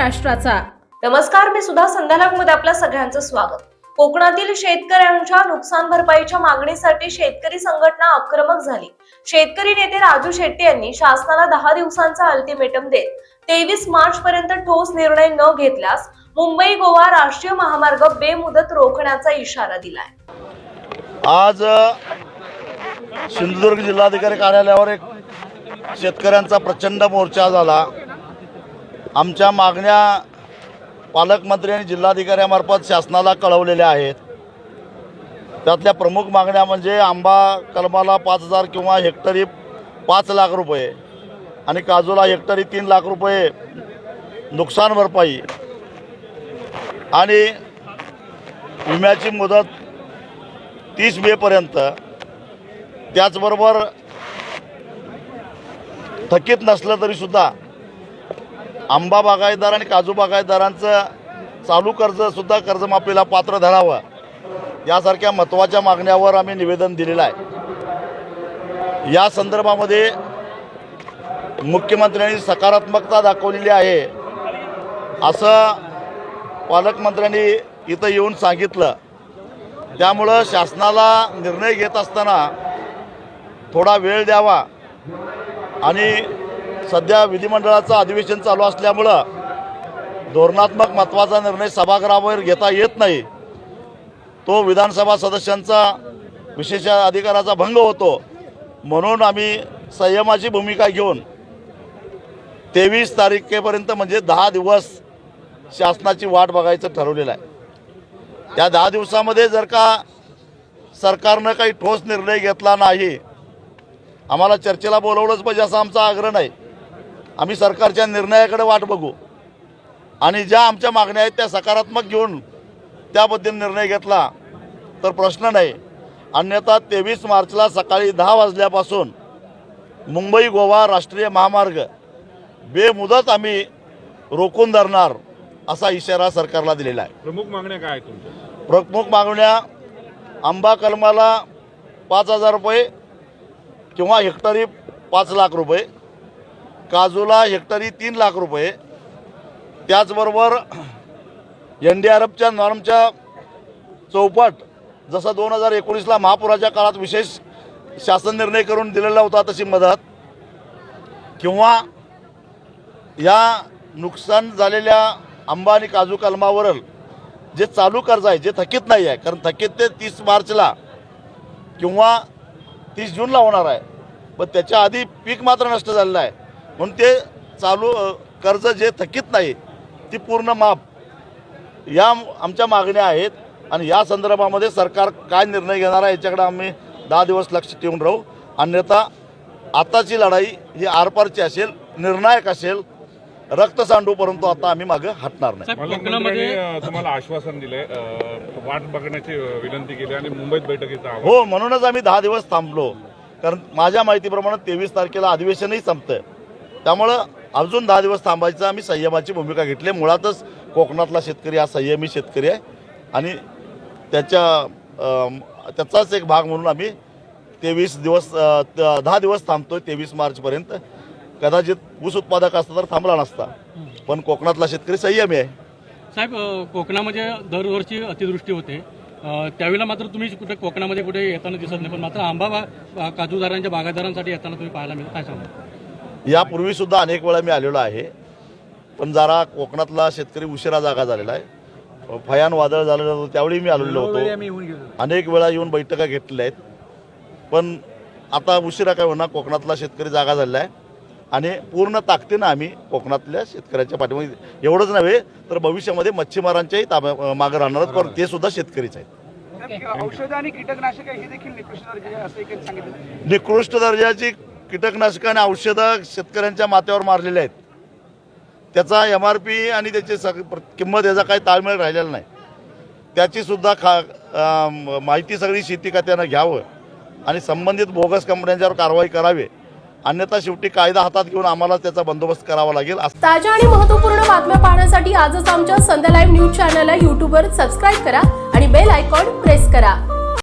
महाराष्ट्राचा। नमस्कार, मी सुधा संध्यालागमध्ये आपल्या सगळ्यांचं स्वागत। कोकणातील शेतकऱ्यांच्या नुकसान भरपाईच्या मागणीसाठी शेतकरी संघटना आक्रमक झाली। शेतकरी नेते राजू शेट्टी यांनी शासनाला 10 दिवसांचा अल्टिमेटम देत 23 मार्च पर्यंत ठोस निर्णय न घेतल्यास मुंबई गोवा राष्ट्रीय महामार्ग बेमुदत रोखण्याचा इशारा दिलाय। आज सिंधुदुर्ग जिल्हाधिकारी कार्यालयावर एक शेतकऱ्यांचा प्रचंड मोर्चा झाला। आमच्या मागण्या पालकमंत्री आणि जिल्हाधिकाऱ्यांमार्फत शासनाला कळवलेल्या आहेत। त्यातल्या प्रमुख मागण्या म्हणजे आंबा कलमाला 5,000 किंवा हेक्टरी 5 लाख रुपये आणि काजूला हेक्टरी 3 लाख रुपये नुकसान भरपाई आणि विम्याची मुदत 30 मे पर्यंत। त्याचबरोबर थकीत नसलं तरीसुद्धा आंबा बागायतदार आणि काजू बागायतदारांचं चालू कर्जसुद्धा कर्जमाफीला पात्र धरावं, यासारख्या महत्त्वाच्या मागण्यावर आम्ही निवेदन दिलेलं आहे। या संदर्भामध्ये मुख्यमंत्र्यांनी सकारात्मकता दाखवलेली आहे असं पालकमंत्र्यांनी इथं येऊन सांगितलं। त्यामुळं शासनाला निर्णय घेत असताना थोडा वेळ द्यावा आणि सध्या विधिमंडळाचं अधिवेशन चालू असल्यामुळं धोरणात्मक महत्त्वाचा निर्णय सभागृहावर घेता येत नाही। तो विधानसभा सदस्यांचा विशेष अधिकाराचा भंग होतो, म्हणून आम्ही संयमाची भूमिका घेऊन 23 तारखेपर्यंत म्हणजे 10 दिवस शासनाची वाट बघायचं ठरवलेलं आहे। त्या 10 दिवसामध्ये जर का सरकारनं काही ठोस निर्णय घेतला नाही, आम्हाला चर्चेला बोलवलंच पाहिजे असा आमचा आग्रह नाही। आम्ही सरकारच्या निर्णयाकडे वाट बघू आणि ज्या आमच्या मागण्या आहेत त्या सकारात्मक घेऊन त्याबद्दल निर्णय घेतला तर प्रश्न नाही, अन्यथा 23 मार्चला सकाळी 10 वाजल्यापासून मुंबई गोवा राष्ट्रीय महामार्ग बेमुदत आम्ही रोखून धरणार असा इशारा सरकारला दिलेला आहे। प्रमुख मागण्या काय आहेत तुमच्या? प्रमुख मागण्या आंबा कलमाला 5,000 रुपये किंवा हेक्टरी 5 लाख रुपये, काजूला हेक्टरी 3 लाख रुपये, त्याचबरोबर NDRFच्या नॉर्मच्या चौपट जसा 2019ला महापुराच्या काळात विशेष शासन निर्णय करून दिलेला होता तशी मदत, किंवा या नुकसान झालेल्या आंबा आणि काजू कलमावरील जे चालू कर्ज आहे जे थकीत नाही आहे, कारण थकीत ते 30 मार्चला किंवा 30 जूनला होणार आहे, पण त्याच्या आधी पीक मात्र नष्ट झालेलं आहे, म्हणून ते चालू कर्ज जे थकीत नाही ती पूर्ण माफ, या आमच्या मागण्या आहेत। आणि या संदर्भामध्ये सरकार काय निर्णय घेणार आहे याच्याकडे आम्ही 10 दिवस लक्ष ठेवून राहू, अन्यथा आताची लढाई ही आरपारची असेल, निर्णायक असेल, रक्त सांडूपर्यंत आता आम्ही मागे हटणार नाही। पालकमंत्र्यांनी तुम्हाला आश्वासन दिलंय, वाट बघण्याची विनंती केली आणि मुंबईत बैठकीचं आवाहन। हो, म्हणूनच आम्ही 10 दिवस थांबलो, कारण माझ्या माहितीप्रमाणे 23 तारखेला अधिवेशनही संपतंय, त्यामुळं अजून 10 दिवस थांबायचं आम्ही संयमाची भूमिका घेतली। मुळातच कोकणातला शेतकरी हा संयमी शेतकरी आहे आणि त्याचाच एक भाग म्हणून आम्ही 10 दिवस थांबतोय 23 मार्चपर्यंत। कदाचित ऊस उत्पादक असता तर थांबला नसता, पण कोकणातला शेतकरी संयमी आहे। साहेब, कोकणामध्ये दरवर्षी अतिवृष्टी होते, त्यावेळेला मात्र तुम्ही कुठे कोकणामध्ये कुठे येताना दिसत नाही, पण मात्र आंबा काजूदारांच्या बागायतदारांसाठी येताना तुम्ही पाहायला मिळत, काय सांगा? यापूर्वी सुद्धा अनेक वेळा मी आलेलो आहे, पण जरा कोकणातला शेतकरी उशिरा जागा झालेला आहे। भयान वादळ झालेलं होतं त्यावेळी मी आलेलो होतो, अनेक वेळा येऊन बैठका घेतलेल्या आहेत, पण आता उशिरा काय होणार, कोकणातला शेतकरी जागा झालेला आहे आणि पूर्ण ताकदीनं आम्ही कोकणातल्या शेतकऱ्याच्या पाठीमागे, एवढंच नव्हे तर भविष्यामध्ये मच्छीमारांच्याही मागे राहणार, पण ते सुद्धा शेतकरीच आहेत। औषध आणि कीटकनाशक हे देखील निकृष्ट दर्जाचे असं सांगितलं। निकृष्ट दर्जाची कीटकनाशकं आणि औषधं शेतकऱ्यांच्या माथ्यावर मारलेले आहेत, त्याचा MRP आणि त्याची किंमत याचा काही ताळमेळ राहिलेला नाही, त्याची सुद्धा माहिती सगळी शेती खात्यानं घ्यावं आणि संबंधित बोगस कंपन्यांच्यावर कारवाई करावी, अन्यथा शेवटी कायदा हातात घेऊन आम्हाला त्याचा बंदोबस्त करावा लागेल। ताज्या आणि महत्त्वपूर्ण बातम्या पाहण्यासाठी आजच आमच्या संध्या लाईव्ह न्यूज चॅनलला YouTubeवर सबस्क्राईब करा आणि बेल आयकॉन प्रेस करा।